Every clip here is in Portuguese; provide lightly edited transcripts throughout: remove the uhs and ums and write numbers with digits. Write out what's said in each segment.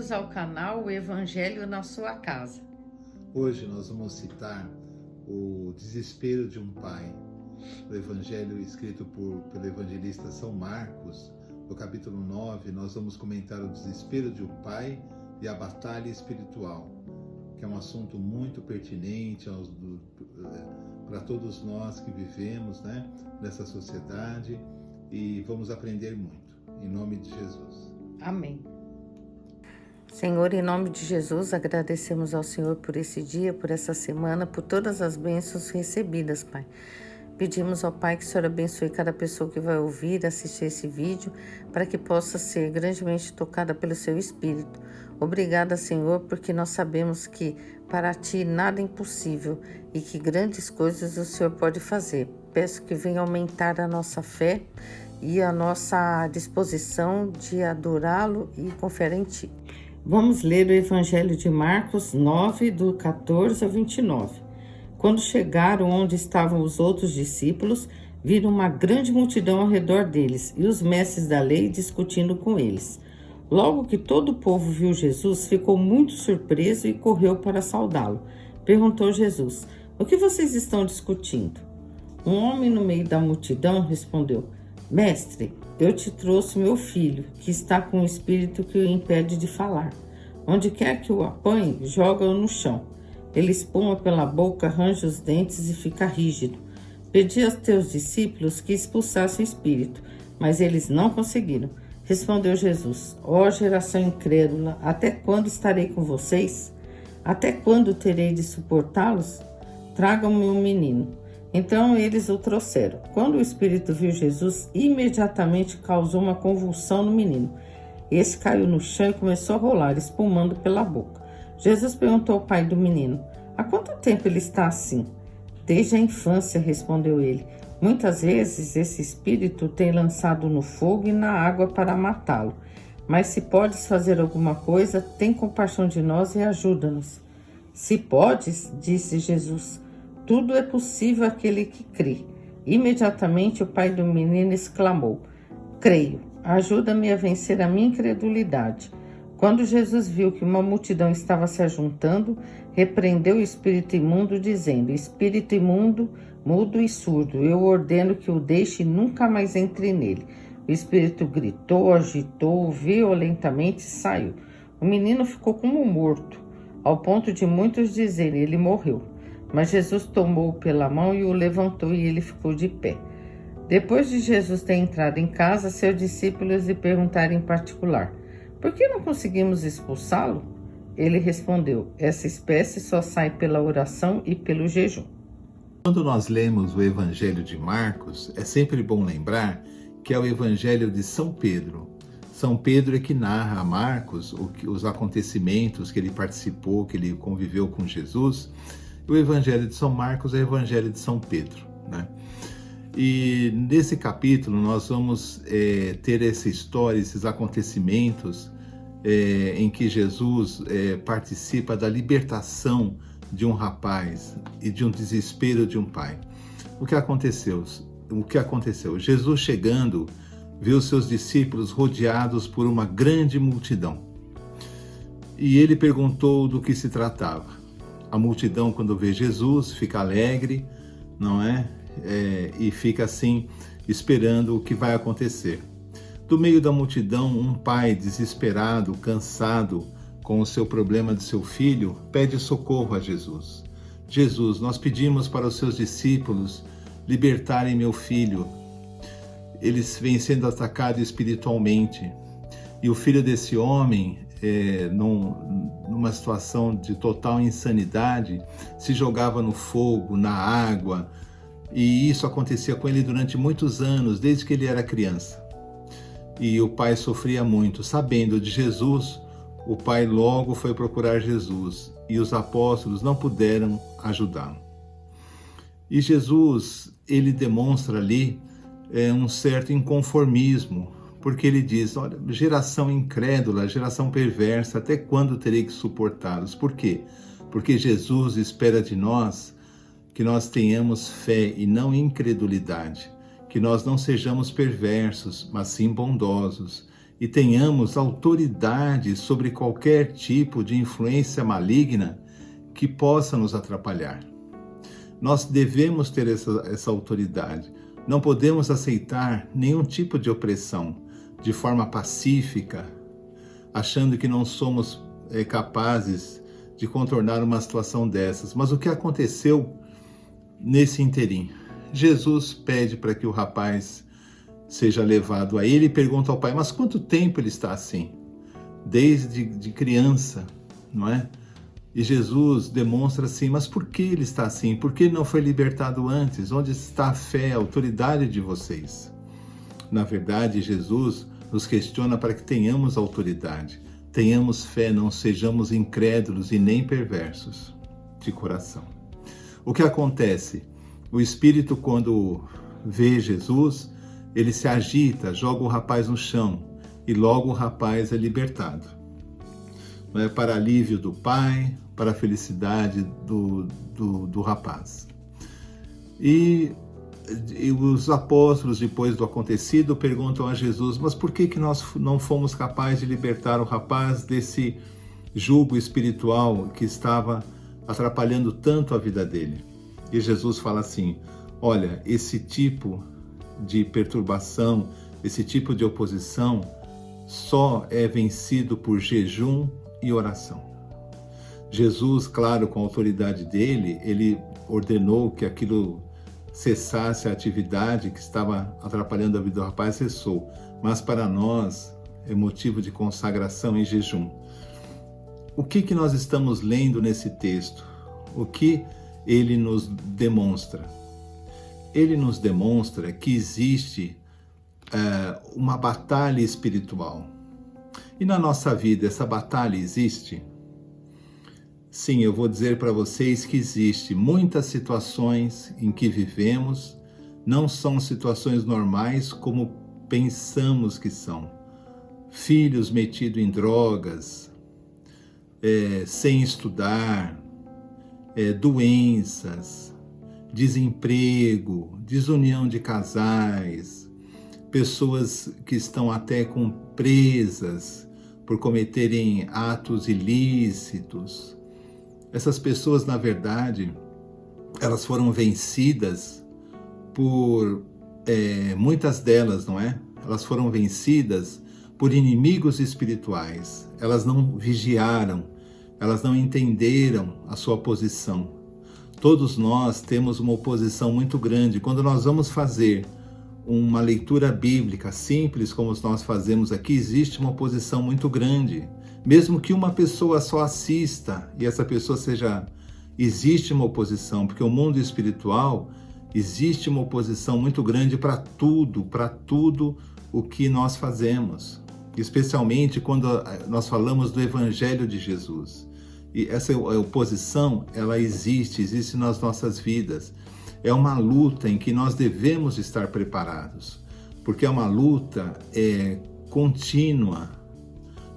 Bem-vindos ao canal O Evangelho na Sua Casa. Hoje nós vamos citar o desespero de um pai, o Evangelho escrito pelo evangelista São Marcos. No capítulo 9, nós vamos comentar o desespero de um pai e a batalha espiritual, que é um assunto muito pertinente para todos nós que vivemos, nessa sociedade, e vamos aprender muito, em nome de Jesus. Amém. Senhor, em nome de Jesus, agradecemos ao Senhor por esse dia, por essa semana, por todas as bênçãos recebidas, Pai. Pedimos ao Pai que o Senhor abençoe cada pessoa que vai ouvir, assistir esse vídeo, para que possa ser grandemente tocada pelo Seu Espírito. Obrigada, Senhor, porque nós sabemos que para Ti nada é impossível e que grandes coisas o Senhor pode fazer. Peço que venha aumentar a nossa fé e a nossa disposição de adorá-lo e confiar em Ti. Vamos ler o Evangelho de Marcos 9, do 14 ao 29. Quando chegaram onde estavam os outros discípulos, viram uma grande multidão ao redor deles e os mestres da lei discutindo com eles. Logo que todo o povo viu Jesus, ficou muito surpreso e correu para saudá-lo. Perguntou Jesus: "O que vocês estão discutindo?" Um homem no meio da multidão respondeu: "Mestre, eu te trouxe meu filho, que está com um espírito que o impede de falar. Onde quer que o apanhe, joga-o no chão. Ele espuma pela boca, arranja os dentes e fica rígido. Pedi aos teus discípulos que expulsassem o espírito, mas eles não conseguiram." Respondeu Jesus: "Ó geração incrédula, até quando estarei com vocês? Até quando terei de suportá-los? Tragam-me um menino." Então eles o trouxeram. Quando o espírito viu Jesus, imediatamente causou uma convulsão no menino. Esse caiu no chão e começou a rolar, espumando pela boca. Jesus perguntou ao pai do menino: "Há quanto tempo ele está assim?" "Desde a infância", respondeu ele. "Muitas vezes esse espírito tem lançado no fogo e na água para matá-lo. Mas se podes fazer alguma coisa, tem compaixão de nós e ajuda-nos." "Se podes", disse Jesus, "tudo é possível àquele que crê." Imediatamente o pai do menino exclamou: "Creio, ajuda-me a vencer a minha incredulidade." Quando Jesus viu que uma multidão estava se ajuntando, repreendeu o espírito imundo, dizendo: "Espírito imundo, mudo e surdo, eu ordeno que o deixe e nunca mais entre nele." O espírito gritou, agitou-o violentamente e saiu. O menino ficou como morto, ao ponto de muitos dizerem: "Ele morreu." Mas Jesus tomou-o pela mão e o levantou, e ele ficou de pé. Depois de Jesus ter entrado em casa, seus discípulos lhe perguntaram em particular: "Por que não conseguimos expulsá-lo?" Ele respondeu: "Essa espécie só sai pela oração e pelo jejum." Quando nós lemos o Evangelho de Marcos, é sempre bom lembrar que é o Evangelho de São Pedro. São Pedro é que narra a Marcos os acontecimentos que ele participou, que ele conviveu com Jesus. O Evangelho de São Marcos é o Evangelho de São Pedro, E nesse capítulo nós vamos ter essa história, esses acontecimentos em que Jesus participa da libertação de um rapaz e de um desespero de um pai. O que aconteceu? Jesus, chegando, viu seus discípulos rodeados por uma grande multidão. E ele perguntou do que se tratava. A multidão, quando vê Jesus, fica alegre, não é? E fica assim, esperando o que vai acontecer. Do meio da multidão, um pai desesperado, cansado com o seu problema de seu filho, pede socorro a Jesus. "Jesus, nós pedimos para os seus discípulos libertarem meu filho. Ele vem sendo atacado espiritualmente. E o filho desse homem, numa situação de total insanidade, se jogava no fogo, na água, e isso acontecia com ele durante muitos anos, desde que ele era criança. E o pai sofria muito. Sabendo de Jesus, o pai logo foi procurar Jesus, e os apóstolos não puderam ajudá-lo. E Jesus, ele demonstra ali um certo inconformismo, porque ele diz: "Olha, geração incrédula, geração perversa, até quando terei que suportá-los?" Por quê? Porque Jesus espera de nós que nós tenhamos fé e não incredulidade, que nós não sejamos perversos, mas sim bondosos, e tenhamos autoridade sobre qualquer tipo de influência maligna que possa nos atrapalhar. Nós devemos ter essa autoridade. Não podemos aceitar nenhum tipo de opressão de forma pacífica, achando que não somos capazes de contornar uma situação dessas. Mas o que aconteceu nesse interim? Jesus pede para que o rapaz seja levado a ele e pergunta ao pai, mas quanto tempo ele está assim? Desde criança, não é? E Jesus demonstra assim, mas por que ele está assim? Por que ele não foi libertado antes? Onde está a fé, a autoridade de vocês? Na verdade, Jesus nos questiona para que tenhamos autoridade, tenhamos fé, não sejamos incrédulos e nem perversos de coração. O que acontece? O espírito, quando vê Jesus, ele se agita, joga o rapaz no chão e logo o rapaz é libertado. Para alívio do pai, para a felicidade do rapaz. E os apóstolos, depois do acontecido, perguntam a Jesus, mas por que nós não fomos capazes de libertar o rapaz desse jugo espiritual que estava atrapalhando tanto a vida dele? E Jesus fala assim, olha, esse tipo de perturbação, esse tipo de oposição só é vencido por jejum e oração. Jesus, claro, com a autoridade dele, ele ordenou que aquilo cessasse, a atividade que estava atrapalhando a vida do rapaz cessou. Mas para nós é motivo de consagração e jejum. O que nós estamos lendo nesse texto? O que ele nos demonstra? Ele nos demonstra que existe uma batalha espiritual. E na nossa vida, essa batalha existe? Sim, eu vou dizer para vocês que existe muitas situações em que vivemos, não são situações normais como pensamos que são. Filhos metidos em drogas, sem estudar, doenças, desemprego, desunião de casais, pessoas que estão até presas por cometerem atos ilícitos. Essas pessoas, na verdade, elas foram vencidas por, muitas delas, não é? Elas foram vencidas por inimigos espirituais. Elas não vigiaram, elas não entenderam a sua posição. Todos nós temos uma oposição muito grande. Quando nós vamos fazer uma leitura bíblica simples, como nós fazemos aqui, existe uma oposição muito grande. Mesmo que uma pessoa só assista e essa pessoa existe uma oposição, porque o mundo espiritual existe uma oposição muito grande para tudo o que nós fazemos. Especialmente quando nós falamos do Evangelho de Jesus. E essa oposição, ela existe nas nossas vidas. É uma luta em que nós devemos estar preparados, porque é uma luta contínua.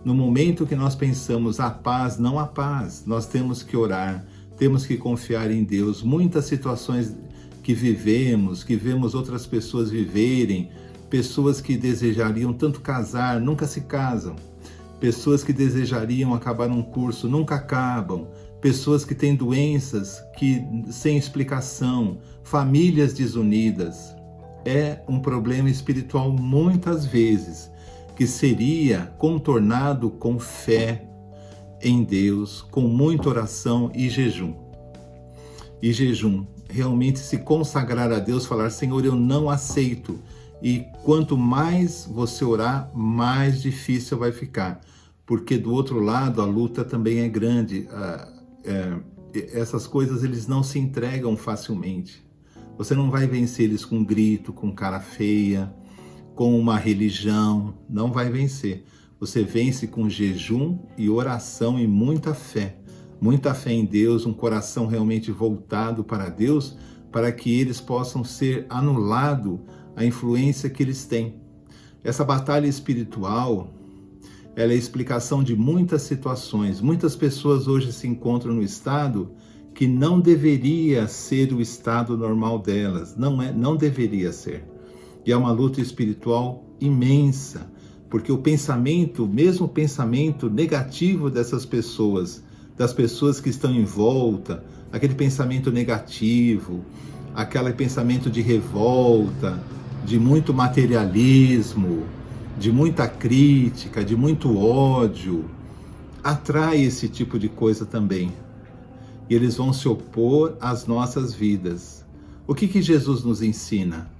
No momento que nós pensamos a paz, não a paz, nós temos que orar, temos que confiar em Deus. Muitas situações que vemos outras pessoas viverem, pessoas que desejariam tanto casar, nunca se casam, pessoas que desejariam acabar um curso, nunca acabam, pessoas que têm doenças sem explicação, famílias desunidas. É um problema espiritual muitas vezes, que seria contornado com fé em Deus, com muita oração e jejum. E jejum, realmente se consagrar a Deus, falar, Senhor, eu não aceito. E quanto mais você orar, mais difícil vai ficar. Porque do outro lado, a luta também é grande. Essas coisas, eles não se entregam facilmente. Você não vai vencer eles com grito, com cara feia, com uma religião, não vai vencer. Você vence com jejum e oração e muita fé em Deus, um coração realmente voltado para Deus, para que eles possam ser anulado a influência que eles têm. Essa batalha espiritual, ela é a explicação de muitas situações. Muitas pessoas hoje se encontram no estado que não deveria ser o estado normal delas, não deveria ser. E é uma luta espiritual imensa porque o pensamento, mesmo o pensamento negativo dessas pessoas, das pessoas que estão em volta, aquele pensamento negativo, aquele pensamento de revolta, de muito materialismo, de muita crítica, de muito ódio, atrai esse tipo de coisa também. E eles vão se opor às nossas vidas. O que Jesus nos ensina?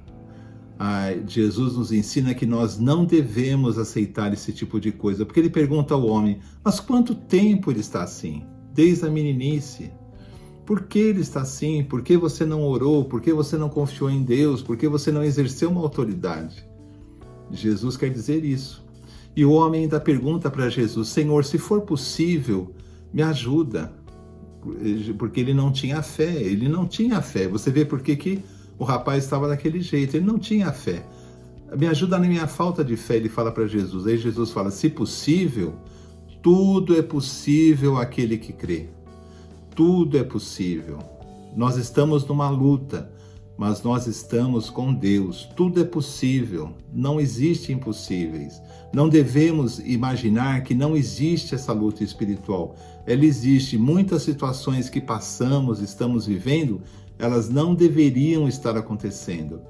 Jesus nos ensina que nós não devemos aceitar esse tipo de coisa, porque ele pergunta ao homem, mas quanto tempo ele está assim? Desde a meninice. Por que ele está assim? Por que você não orou? Por que você não confiou em Deus? Por que você não exerceu uma autoridade? Jesus quer dizer isso. E o homem ainda pergunta para Jesus, Senhor, se for possível, me ajuda. Porque ele não tinha fé, Você vê por que o rapaz estava daquele jeito, ele não tinha fé. Me ajuda na minha falta de fé, ele fala para Jesus. Aí Jesus fala, se possível, tudo é possível àquele que crê. Tudo é possível. Nós estamos numa luta, mas nós estamos com Deus. Tudo é possível. Não existe impossíveis. Não devemos imaginar que não existe essa luta espiritual. Ela existe. Muitas situações que passamos, estamos vivendo, elas não deveriam estar acontecendo.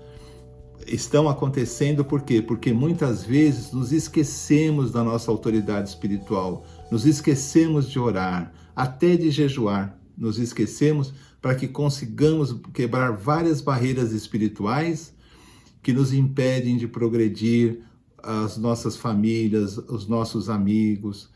Estão acontecendo por quê? Porque muitas vezes nos esquecemos da nossa autoridade espiritual, nos esquecemos de orar, até de jejuar, nos esquecemos para que consigamos quebrar várias barreiras espirituais que nos impedem de progredir, as nossas famílias, os nossos amigos.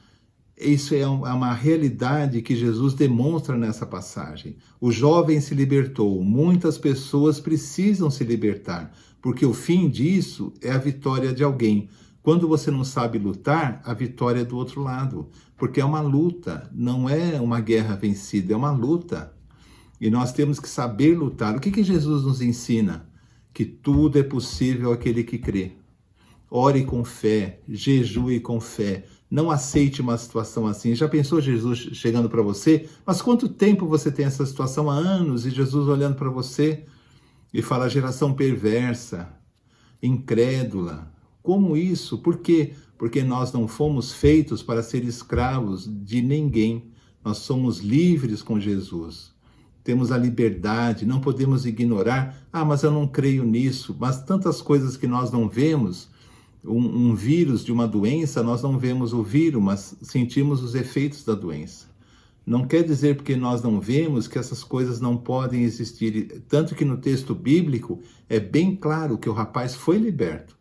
Isso é uma realidade que Jesus demonstra nessa passagem. O jovem se libertou, muitas pessoas precisam se libertar, porque o fim disso é a vitória de alguém. Quando você não sabe lutar, a vitória é do outro lado, porque é uma luta, não é uma guerra vencida, é uma luta. E nós temos que saber lutar. O que Jesus nos ensina? Que tudo é possível àquele que crê. Ore com fé, jejue com fé. Não aceite uma situação assim. Já pensou Jesus chegando para você? Mas quanto tempo você tem essa situação? Há anos, e Jesus olhando para você e fala, geração perversa, incrédula. Como isso? Por quê? Porque nós não fomos feitos para ser escravos de ninguém. Nós somos livres com Jesus. Temos a liberdade, não podemos ignorar. Mas eu não creio nisso. Mas tantas coisas que nós não vemos, um vírus de uma doença, nós não vemos o vírus, mas sentimos os efeitos da doença. Não quer dizer porque nós não vemos que essas coisas não podem existir. Tanto que no texto bíblico é bem claro que o rapaz foi liberto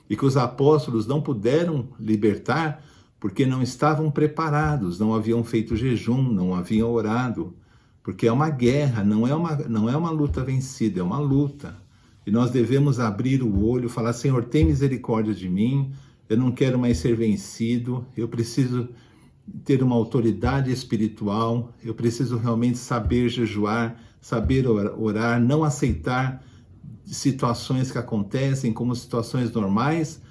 e que os apóstolos não puderam libertar porque não estavam preparados, não haviam feito jejum, não haviam orado, porque é uma guerra, não é uma luta vencida, é uma luta. E nós devemos abrir o olho, falar, Senhor, tem misericórdia de mim, eu não quero mais ser vencido, eu preciso ter uma autoridade espiritual, eu preciso realmente saber jejuar, saber orar, não aceitar situações que acontecem como situações normais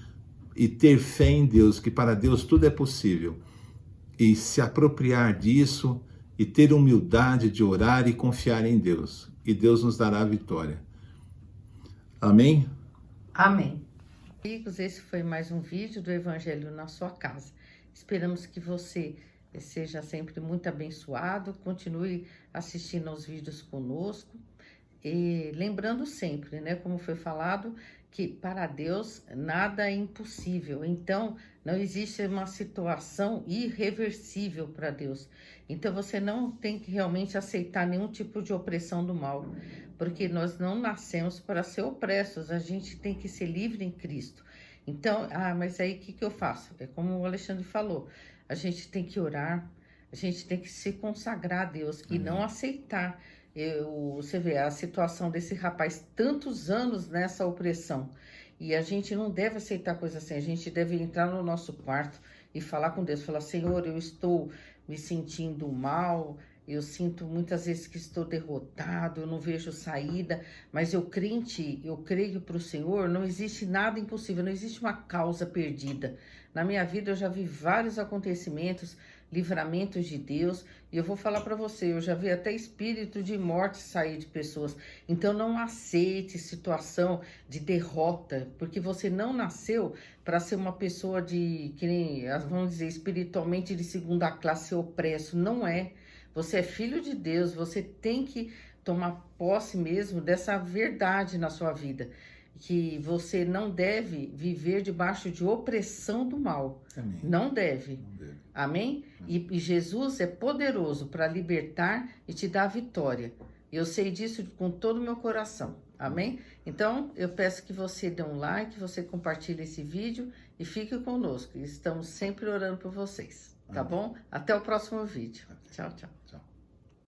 e ter fé em Deus, que para Deus tudo é possível. E se apropriar disso e ter humildade de orar e confiar em Deus. E Deus nos dará a vitória. Amém? Amém. Amigos, esse foi mais um vídeo do Evangelho na sua casa. Esperamos que você seja sempre muito abençoado, continue assistindo aos vídeos conosco e lembrando sempre, né, como foi falado, que para Deus nada é impossível. Então, não existe uma situação irreversível para Deus. Então, você não tem que realmente aceitar nenhum tipo de opressão do mal, porque nós não nascemos para ser opressos, a gente tem que ser livre em Cristo. Então, mas aí o que eu faço? É como o Alexandre falou, a gente tem que orar, a gente tem que se consagrar a Deus e não aceitar. Você vê a situação desse rapaz, tantos anos nessa opressão, e a gente não deve aceitar coisa assim, a gente deve entrar no nosso quarto e falar com Deus, falar, Senhor, eu estou me sentindo mal, eu sinto muitas vezes que estou derrotado, eu não vejo saída, mas eu creio para o Senhor, não existe nada impossível, não existe uma causa perdida. Na minha vida eu já vi vários acontecimentos livramentos de Deus. E eu vou falar para você, eu já vi até espírito de morte sair de pessoas. Então não aceite situação de derrota, porque você não nasceu para ser uma pessoa de, que nem, vamos dizer, espiritualmente de segunda classe opresso. Não é. Você é filho de Deus, você tem que tomar posse mesmo dessa verdade na sua vida, que você não deve viver debaixo de opressão do mal. Amém. Não deve. Não deve. Amém? E Jesus é poderoso para libertar e te dar vitória. Eu sei disso com todo o meu coração. Amém? Então, eu peço que você dê um like, que você compartilhe esse vídeo e fique conosco. Estamos sempre orando por vocês. Tá bom? Até o próximo vídeo. Tchau, tchau. Tchau.